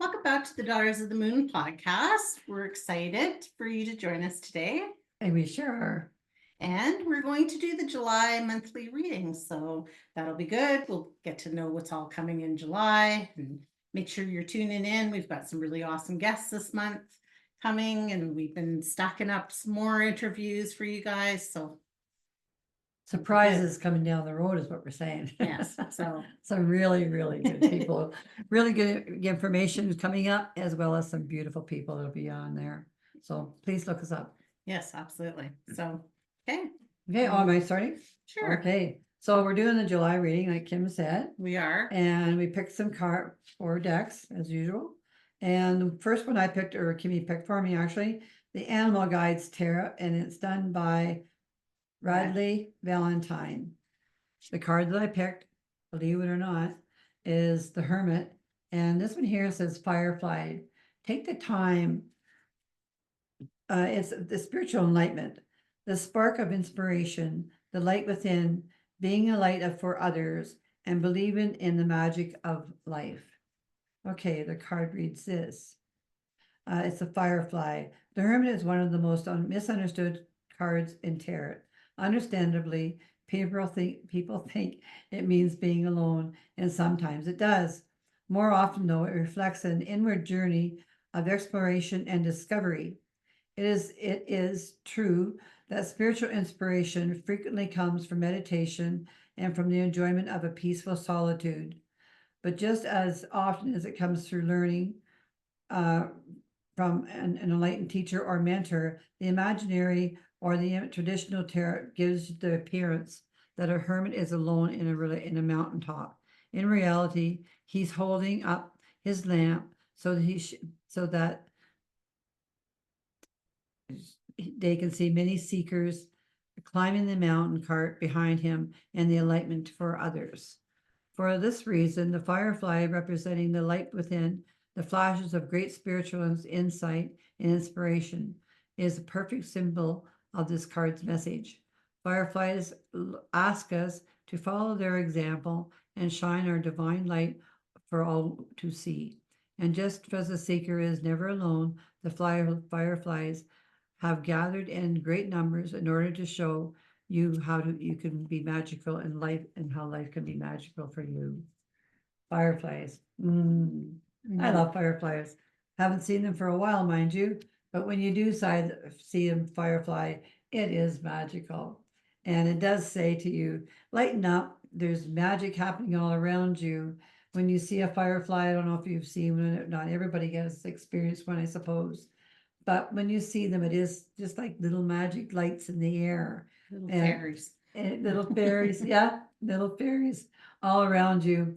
Welcome back to the Daughters of the Moon podcast. We're excited for you to join us today. And we sure are. And we're going to do the July monthly reading. So that'll be good. We'll get to know what's all coming in July and make sure you're tuning in. We've got some really awesome guests this month coming, and we've been stacking up some more interviews for you guys. So surprises coming down the road is what we're saying. yes, so some really, really good people, really good information coming up, as well as some beautiful people that'll be on there. So please look us up. yes, absolutely. So, okay. Okay, am I starting? Sure. Okay, so we're doing the July reading, like Kim said. We are. And we picked some four decks, as usual. And the first one I picked, or Kimmy picked for me actually, the Animal Guides Tarot, and it's done by Radleigh Valentine. The card that I picked, believe it or not, is the Hermit. And this one here says Firefly. Take the time. It's the spiritual enlightenment, the spark of inspiration, the light within, being a light for others, and believing in the magic of life. Okay, the card reads this. It's a Firefly. The Hermit is one of the most misunderstood cards in tarot. Understandably, people think it means being alone, and sometimes it does. More often, though, it reflects an inward journey of exploration and discovery. It is true that spiritual inspiration frequently comes from meditation and from the enjoyment of a peaceful solitude. But just as often as it comes through learning from an enlightened teacher or mentor, the imaginary or the traditional tarot gives the appearance that a hermit is alone in a mountaintop. In reality, he's holding up his lamp so that they can see many seekers climbing the mountain cart behind him and the enlightenment for others. For this reason, the firefly, representing the light within, the flashes of great spiritual insight and inspiration, is a perfect symbol of this card's message. Fireflies ask us to follow their example and shine our divine light for all to see. And just as the seeker is never alone, the fireflies have gathered in great numbers in order to show you how you can be magical in life and how life can be magical for you. Fireflies. I love fireflies. Haven't seen them for a while, mind you, but when you do see them firefly, it is magical. And it does say to you, lighten up. There's magic happening all around you. When you see a firefly, I don't know if you've seen one, not everybody gets experienced one, I suppose. But when you see them, it is just like little magic lights in the air. Little fairies. Little fairies, yeah, little fairies all around you.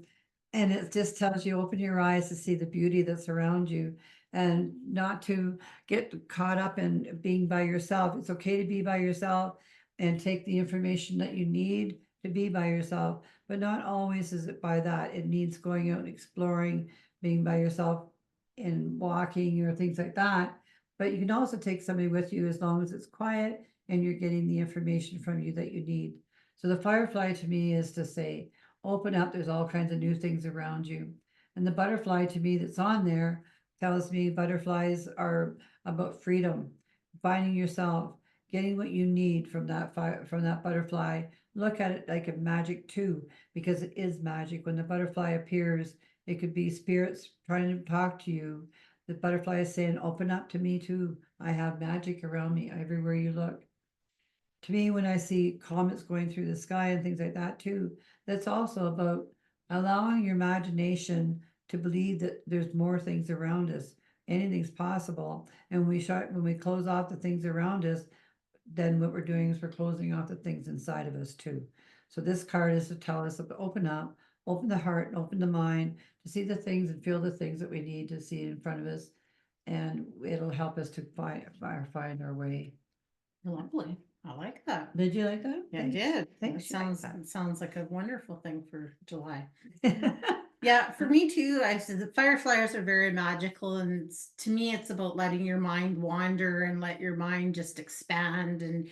And it just tells you, open your eyes to see the beauty that's around you and not to get caught up in being by yourself. It's okay to be by yourself and take the information that you need to be by yourself, but not always is it by that. It needs going out and exploring, being by yourself and walking or things like that. But you can also take somebody with you as long as it's quiet and you're getting the information from you that you need. So the firefly to me is to say, open up, there's all kinds of new things around you. And the butterfly to me that's on there tells me butterflies are about freedom, finding yourself, getting what you need from that butterfly. Look at it like a magic too, because it is magic. When the butterfly appears, it could be spirits trying to talk to you. The butterfly is saying, open up to me too. I have magic around me everywhere you look. To me, when I see comets going through the sky and things like that too, that's also about allowing your imagination to believe that there's more things around us. Anything's possible. And when we close off the things around us, then what we're doing is we're closing off the things inside of us too. So this card is to tell us to open up, open the heart, and open the mind to see the things and feel the things that we need to see in front of us. And it'll help us to find our way. Lovely. I like that. Did you like that? Yeah, I did. Thanks. It sounds like a wonderful thing for July. Yeah, for me too. I said the fireflies are very magical, and to me, it's about letting your mind wander and let your mind just expand, and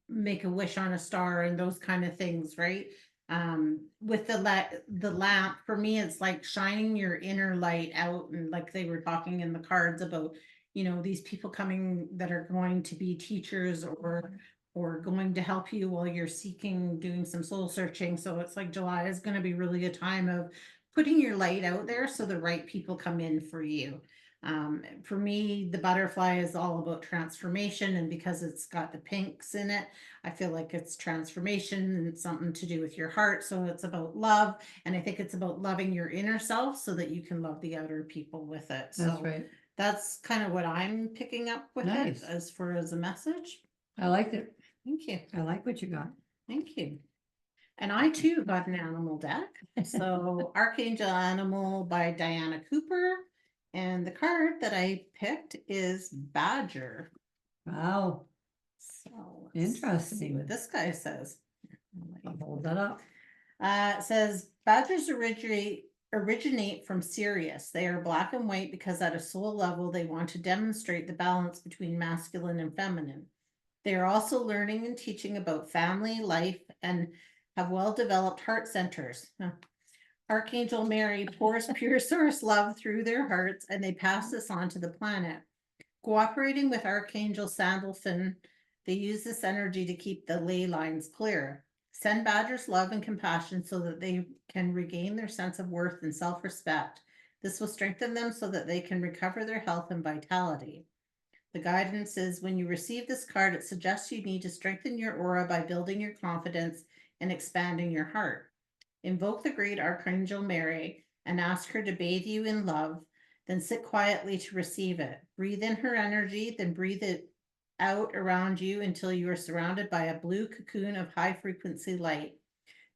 make a wish on a star and those kind of things, right? With the lamp, for me, it's like shining your inner light out, and like they were talking in the cards about, these people coming that are going to be teachers or going to help you while you're seeking, doing some soul searching. So it's like July is going to be really a time of putting your light out there so the right people come in for you. For me, the butterfly is all about transformation, and because it's got the pinks in it, I feel like it's transformation and it's something to do with your heart. So it's about love. And I think it's about loving your inner self so that you can love the outer people with it. That's So right. that's kind of what I'm picking up with Nice. it as far as a message. I liked it. Thank you. I like what you got. Thank you. And I too got an animal deck. So Archangel Animal by Diana Cooper. And the card that I picked is Badger. Wow. So Interesting. see what this guy says. I'll hold that up. It says badgers originate from Sirius. They are black and white because at a soul level, they want to demonstrate the balance between masculine and feminine. They are also learning and teaching about family, life, and have well-developed heart centers. Archangel Mary pours pure source love through their hearts, and they pass this on to the planet. Cooperating with Archangel Sandalphon, they use this energy to keep the ley lines clear. Send badgers love and compassion so that they can regain their sense of worth and self-respect. This will strengthen them so that they can recover their health and vitality. The guidance is when you receive this card, it suggests you need to strengthen your aura by building your confidence and expanding your heart. Invoke the great Archangel Mary and ask her to bathe you in love, then sit quietly to receive it. Breathe in her energy, then breathe it out around you until you are surrounded by a blue cocoon of high frequency light.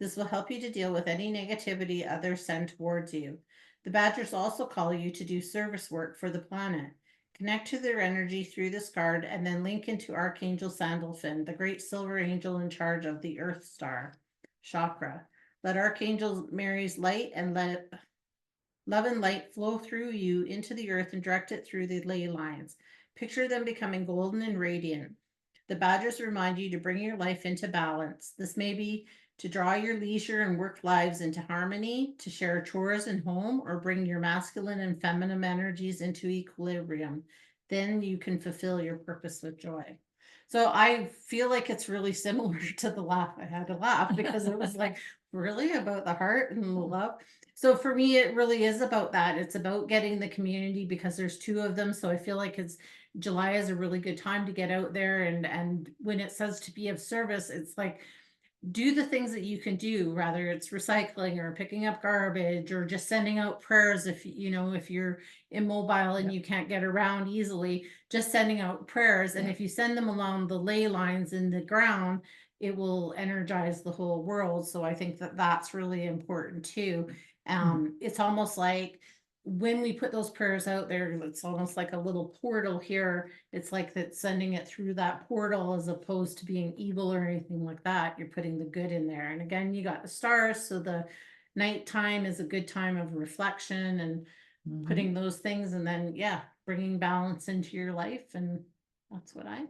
This will help you to deal with any negativity others send towards you. The badgers also call you to do service work for the planet. Connect to their energy through this card and then link into Archangel Sandalphon, the great silver angel in charge of the Earth Star chakra. Let Archangel Mary's light and let love and light flow through you into the earth and direct it through the ley lines. Picture them becoming golden and radiant. The badgers remind you to bring your life into balance. This may be to draw your leisure and work lives into harmony, to share chores and home, or bring your masculine and feminine energies into equilibrium. Then you can fulfill your purpose with joy. So I feel like it's really similar to the laugh. I had to laugh because it was like really about the heart and the love. So for me, it really is about that. It's about getting the community because there's two of them. So I feel like July is a really good time to get out there, and when it says to be of service, it's like do the things that you can do, whether it's recycling or picking up garbage or just sending out prayers. If you're immobile and you can't get around easily, just sending out prayers. And if you send them along the ley lines in the ground, it will energize the whole world. So I think that that's really important too. It's almost like when we put those prayers out there, it's almost like a little portal here. It's like that sending it through that portal as opposed to being evil or anything like that. You're putting the good in there. And again, you got the stars. So the nighttime is a good time of reflection and putting those things, and then, bringing balance into your life. And that's what I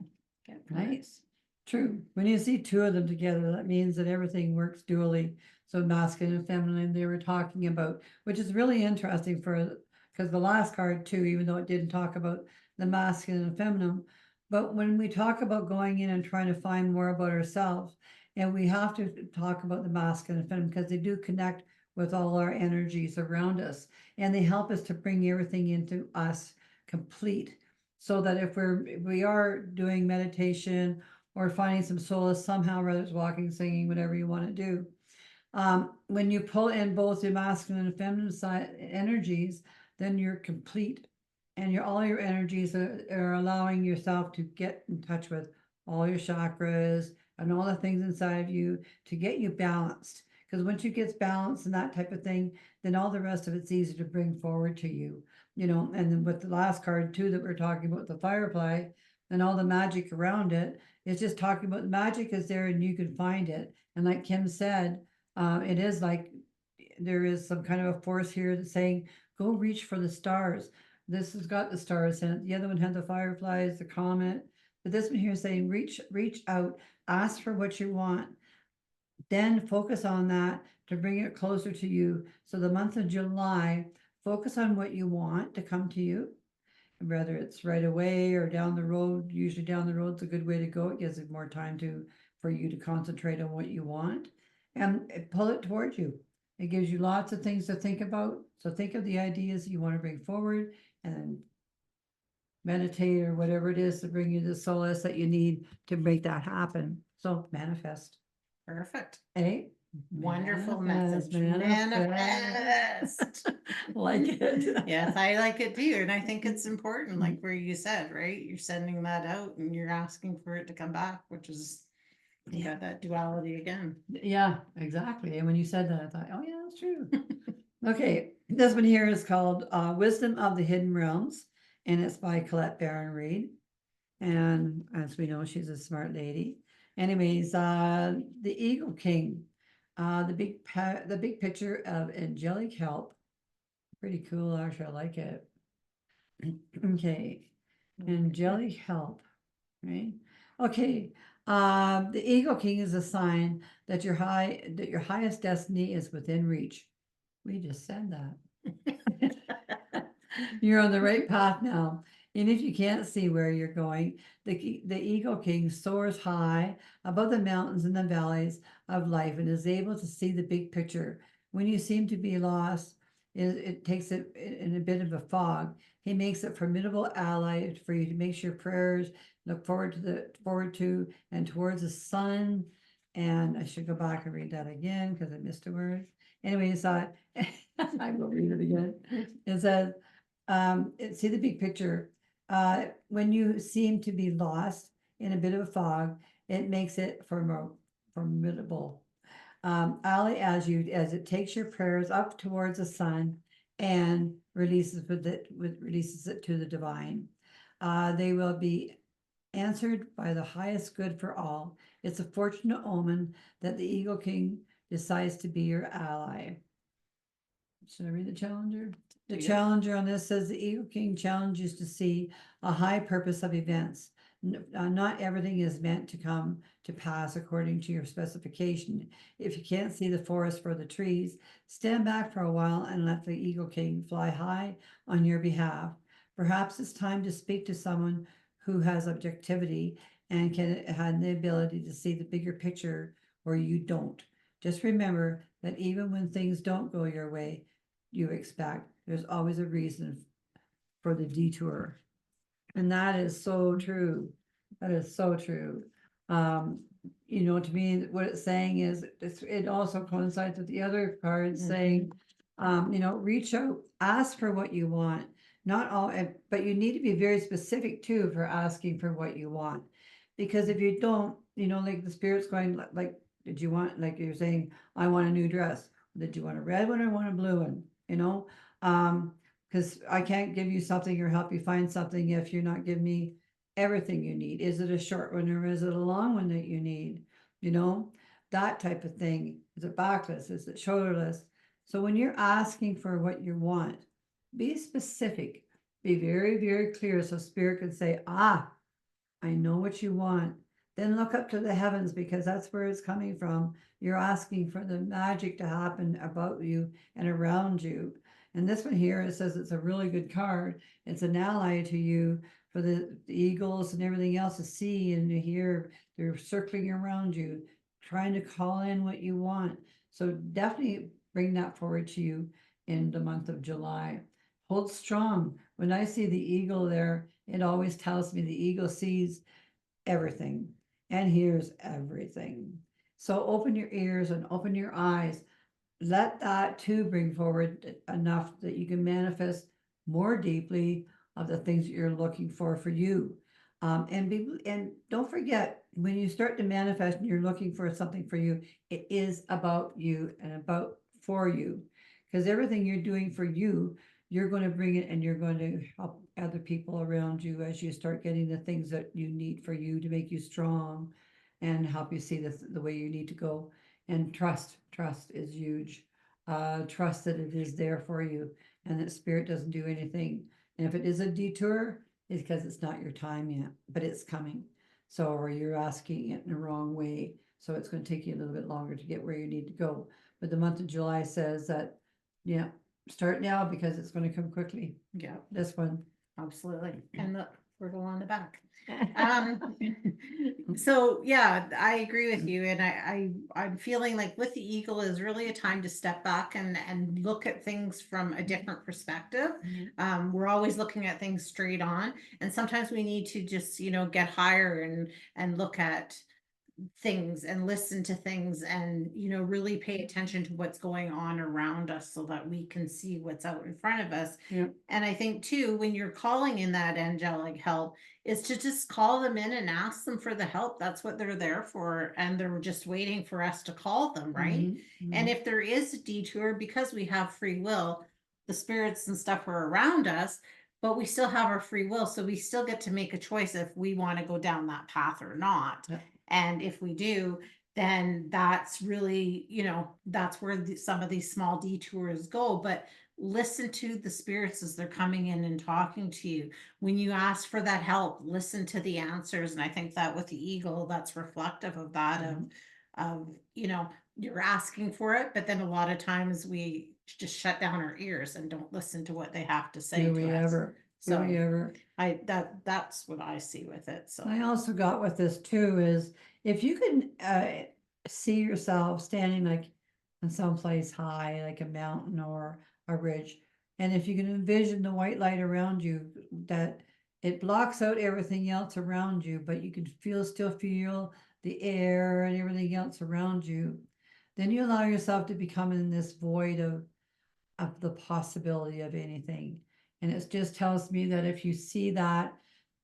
get from it. Nice. True. When you see two of them together, that means that everything works dually. So masculine and feminine they were talking about, which is really interesting because the last card too, even though it didn't talk about the masculine and feminine, but when we talk about going in and trying to find more about ourselves, and we have to talk about the masculine and feminine because they do connect with all our energies around us, and they help us to bring everything into us complete. So that if we are doing meditation or finding some solace somehow, whether it's walking, singing, whatever you want to do, when you pull in both the masculine and feminine side energies, then you're complete, and all your energies are allowing yourself to get in touch with all your chakras and all the things inside of you to get you balanced. Because once you get balanced and that type of thing, then all the rest of it's easy to bring forward to you. And then with the last card too that we're talking about, the Firefly and all the magic around it, it's just talking about the magic is there and you can find it. And like Kim said, it is like there is some kind of a force here that's saying, go reach for the stars. This has got the stars in it. The other one had the fireflies, the comet. But this one here is saying, reach out, ask for what you want. then focus on that to bring it closer to you. So the month of July, focus on what you want to come to you, whether it's right away or down the road. Usually down the road's a good way to go. It gives it more time for you to concentrate on what you want and pull it towards you. It gives you lots of things to think about. So think of the ideas you want to bring forward and then meditate or whatever it is to bring you the solace that you need to make that happen. So manifest. Perfect. Eh? Wonderful Manifest, message. Manifest. Like it. Yes, I like it too. And I think it's important, like where you said, right? You're sending that out and you're asking for it to come back, which is, you got that duality again. Yeah, exactly. And when you said that, I thought, oh yeah, that's true. Okay, this one here is called Wisdom of the Hidden Realms, and it's by Colette Baron-Reid. And as we know, she's a smart lady. Anyways, the Eagle King, the big picture of angelic help. Pretty cool, actually. I like it. Okay, angelic help, right? Okay, the Eagle King is a sign that your highest destiny is within reach. We just said that. You're on the right path now. And if you can't see where you're going, the Eagle King soars high above the mountains and the valleys of life and is able to see the big picture. When you seem to be lost, it takes it in a bit of a fog. He makes a formidable ally for you to make your prayers look forward to and towards the sun. And I should go back and read that again because I missed a word. Anyways, I will read it again. It says, see the big picture. When you seem to be lost in a bit of a fog, it makes it formidable. Ally as it takes your prayers up towards the sun and releases it to the divine. They will be answered by the highest good for all. It's a fortunate omen that the Eagle King decides to be your ally. Should I read the challenger? The challenger on this says the Eagle King challenges to see a high purpose of events. Not everything is meant to come to pass according to your specification. If you can't see the forest for the trees, stand back for a while and let the Eagle King fly high on your behalf. Perhaps it's time to speak to someone who has objectivity and have the ability to see the bigger picture where you don't. Just remember that even when things don't go your way, you expect, there's always a reason for the detour. And that is so true. That is so true. To me, what it's saying is it also coincides with the other cards saying, reach out, ask for what you want. Not all, but you need to be very specific too for asking for what you want. Because if you don't, like the spirit's going, like, did you want, like you're saying, I want a new dress. Did you want a red one or want a blue one? Because I can't give you something or help you find something if you're not giving me everything you need. Is it a short one or is it a long one that you need? That type of thing. Is it backless? Is it shoulderless? So when you're asking for what you want, be specific. Be very, very clear so spirit can say, I know what you want. Then look up to the heavens because that's where it's coming from. You're asking for the magic to happen about you and around you. And this one here, it says it's a really good card. It's an ally to you for the eagles and everything else to see and to hear. They're circling around you, trying to call in what you want. So definitely bring that forward to you in the month of July. Hold strong. When I see the eagle there, it always tells me the eagle sees everything and hears everything. So open your ears and open your eyes. Let that too bring forward enough that you can manifest more deeply of the things that you're looking for you. And don't forget, when you start to manifest and you're looking for something for you, it is about you and about for you. Because everything you're doing for you, you're going to bring it and you're going to help other people around you as you start getting the things that you need for you to make you strong and help you see the way you need to go. And trust is huge. Trust that it is there for you and that spirit doesn't do anything. And if it is a detour, it's because it's not your time yet, but it's coming. So, or you're asking it in the wrong way. So it's going to take you a little bit longer to get where you need to go. But the month of July says that, yeah, start now because it's going to come quickly. Yeah, This one. absolutely. And the portal on the back. So yeah, I agree with you. And I'm feeling like with the eagle is really a time to step back and look at things from a different perspective. We're always looking at things straight on, and sometimes we need to just, get higher and look at things and listen to things and really pay attention to what's going on around us so that we can see what's out in front of us. Yeah. And I think too, when you're calling in that angelic help, is to just call them in and ask them for the help. That's what they're there for, and they're just waiting for us to call them, right? And if there is a detour, because we have free will, the spirits and stuff are around us, but we still have our free will, so we still get to make a choice if we want to go down that path or not. Yeah. And if we do, then that's really, that's where some of these small detours go. But listen to the spirits as they're coming in and talking to you. When you ask for that help, listen to the answers. And I think that with the eagle, that's reflective of that, of you're asking for it, but then a lot of times we just shut down our ears and don't listen to what they have to say Do to we us. ever? Do we ever? That's what I see with it. So I also got with this too is if you can see yourself standing like in someplace high, like a mountain or a ridge, and if you can envision the white light around you, that it blocks out everything else around you, but you can still feel the air and everything else around you, then you allow yourself to become in this void of the possibility of anything. And it just tells me that if you see that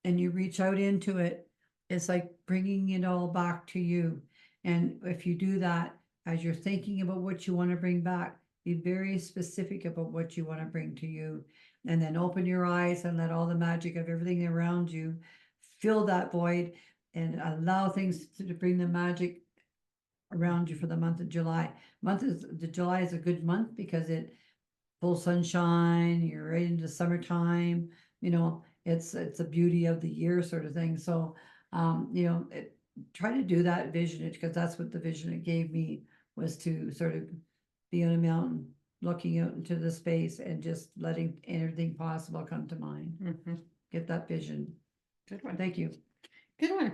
and you reach out into it, it's like bringing it all back to you. And if you do that, as you're thinking about what you want to bring back, be very specific about what you want to bring to you. And then open your eyes and let all the magic of everything around you fill that void and allow things to bring the magic around you for the month of July. July is a good month because it full sunshine, you're right into summertime, it's a beauty of the year sort of thing. So, try to do that vision it because that's what the vision it gave me was to sort of be on a mountain, looking out into the space and just letting everything possible come to mind. Get that vision. Good one. Thank you. Good one.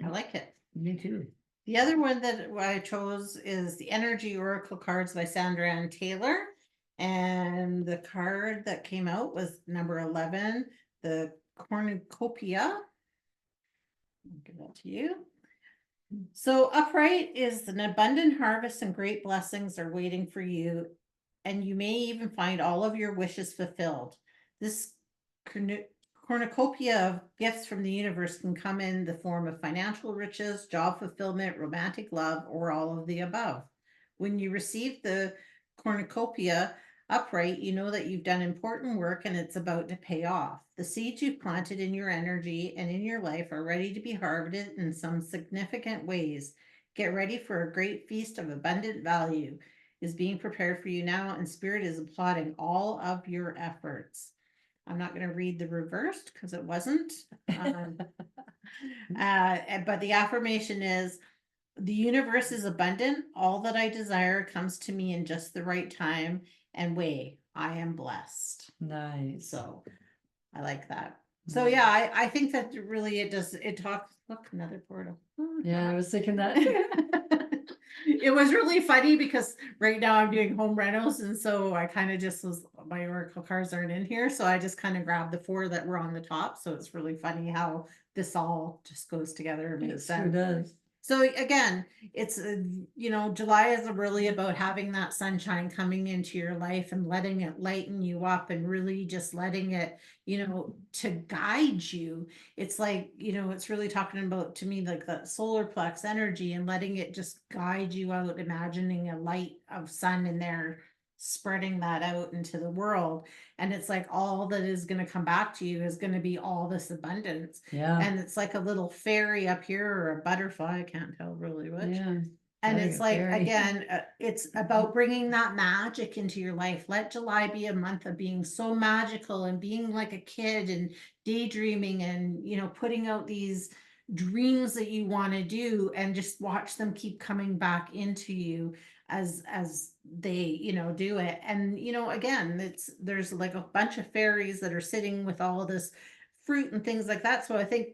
I like it. Me too. The other one that I chose is the Energy Oracle cards by Sandra and Taylor. And the card that came out was number 11, the Cornucopia. I'll give that to you. So upright is an abundant harvest and great blessings are waiting for you. And you may even find all of your wishes fulfilled. This cornucopia of gifts from the universe can come in the form of financial riches, job fulfillment, romantic love, or all of the above. When you receive the cornucopia upright, you know that you've done important work and it's about to pay off. The seeds you've planted in your energy and in your life are ready to be harvested in some significant ways. Get ready for a great feast of abundant value is being prepared for you now, and Spirit is applauding all of your efforts. I'm not going to read the reversed because it wasn't. But the affirmation is, the universe is abundant. All that I desire comes to me in just the right time and way. I am blessed. Nice. So I like that. So yeah, I think that really it talks, look, another portal. Yeah, I was thinking that. It was really funny because right now I'm doing home renos, and so I kind of just my oracle cards aren't in here, so I just kind of grabbed the 4 that were on the top. So it's really funny how this all just goes together and makes sense. It does. So again, it's July is really about having that sunshine coming into your life and letting it lighten you up and really just letting it, to guide you. It's like, it's really talking about to me like that solar plex energy and letting it just guide you out, imagining a light of sun in there, spreading that out into the world. And it's like all that is going to come back to you is going to be all this abundance. Yeah. And it's like a little fairy up here or a butterfly. I can't tell really which. Yeah. And I think it's a like, fairy. again, it's about bringing that magic into your life. Let July be a month of being so magical and being like a kid and daydreaming and, putting out these dreams that you want to do, and just watch them keep coming back into you as they, do it. And, again, there's like a bunch of fairies that are sitting with all of this fruit and things like that. So I think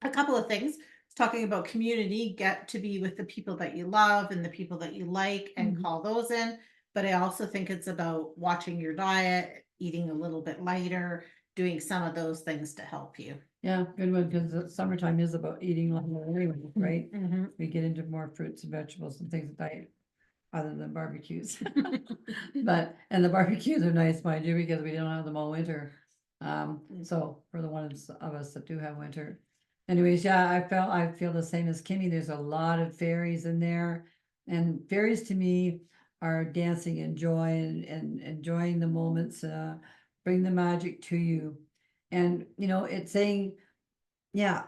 a couple of things. Talking about community, get to be with the people that you love and the people that you like and Mhm. call those in. But I also think it's about watching your diet, eating a little bit lighter, doing some of those things to help you. Yeah, good one, because summertime is about eating lighter anyway, right? Mm-hmm. We get into more fruits and vegetables and things like that, other than barbecues. And the barbecues are nice, mind you, because we don't have them all winter. So for the ones of us that do have winter. Anyways, yeah, I feel the same as Kimmy. There's a lot of fairies in there. And fairies to me are dancing in joy and enjoying the moments, bring the magic to you. And, it's saying, yeah,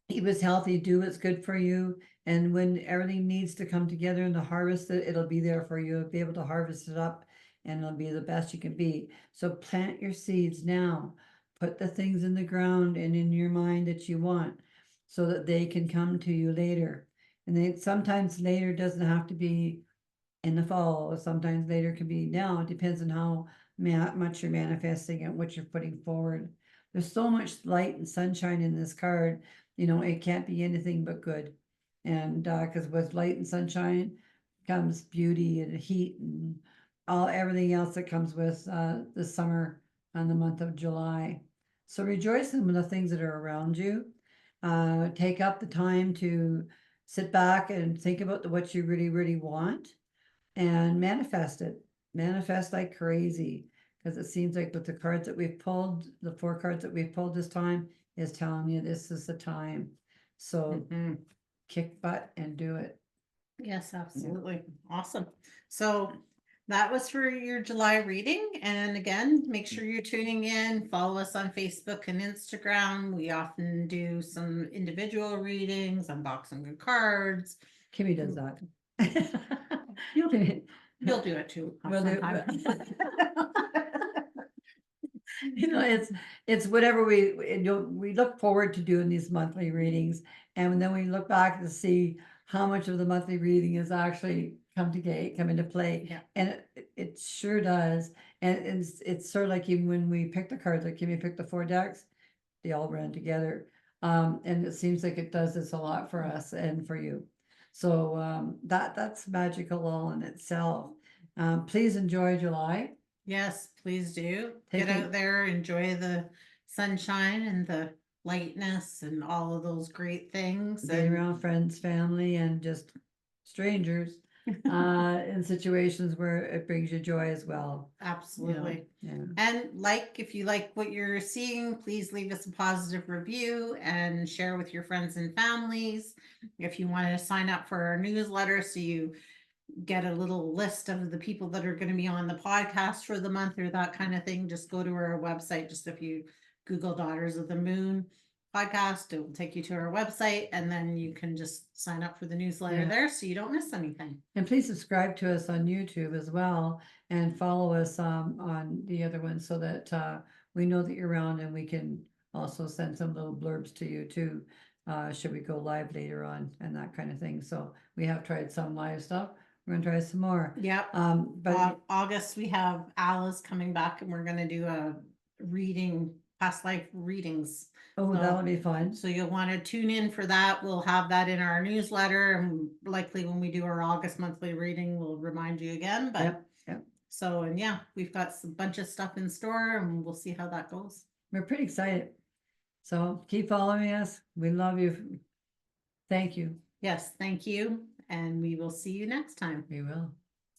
eat what's healthy, do what's good for you. And when everything needs to come together and to harvest it, it'll be there for you. You'll be able to harvest it up and it'll be the best you can be. So plant your seeds now. Put the things in the ground and in your mind that you want so that they can come to you later. And then sometimes later doesn't have to be in the fall. Sometimes later can be now. It depends on how much you're manifesting and what you're putting forward. There's so much light and sunshine in this card. It can't be anything but good. And because with light and sunshine comes beauty and heat and everything else that comes with the summer and the month of July. So rejoice in the things that are around you. Take up the time to sit back and think about what you really, really want and manifest it. Manifest like crazy. Because it seems like with the cards that we've pulled, the 4 cards that we've pulled this time is telling you this is the time. So kick butt and do it. Yes, absolutely. Awesome. So that was for your July reading. And again, make sure you're tuning in. Follow us on Facebook and Instagram. We often do some individual readings, unboxing good cards. Kimmy does that. You'll do it too Will do. sometime. It's whatever we look forward to doing these monthly readings, and then we look back to see how much of the monthly reading has actually come into play. Yeah. And it sure does. And it's sort of like even when we picked the cards, like Kimmy picked the 4 decks, they all ran together. And it seems like it does this a lot for us and for you. So that's magical all in itself. Please enjoy July. Yes, please do. Take Get it- out there, enjoy the sunshine and the lightness and all of those great things. Being And around friends, family, and just strangers in situations where it brings you joy as well. absolutely. Yeah. And if you like what you're seeing, please leave us a positive review and share with your friends and families. If you want to sign up for our newsletter so you get a little list of the people that are going to be on the podcast for the month or that kind of thing, just go to our website. Just if you Google Daughters of the Moon podcast, it will take you to our website, and then you can just sign up for the newsletter there so you don't miss anything. And please subscribe to us on YouTube as well and follow us on the other one so that we know that you're around and we can also send some little blurbs to you too. Should we go live later on and that kind of thing. So we have tried some live stuff. We're gonna try some more. Yep. But August we have Alice coming back, and we're going to do a past life readings. oh, So- that'll be fun. So you'll want to tune in for that. We'll have that in our newsletter, and likely when we do our August monthly reading, we'll remind you again. But Yep. so, and yeah, we've got a bunch of stuff in store, and we'll see how that goes. We're pretty excited. So keep following us. We love you. Thank you. Yes, thank you. And we will see you next time. We will.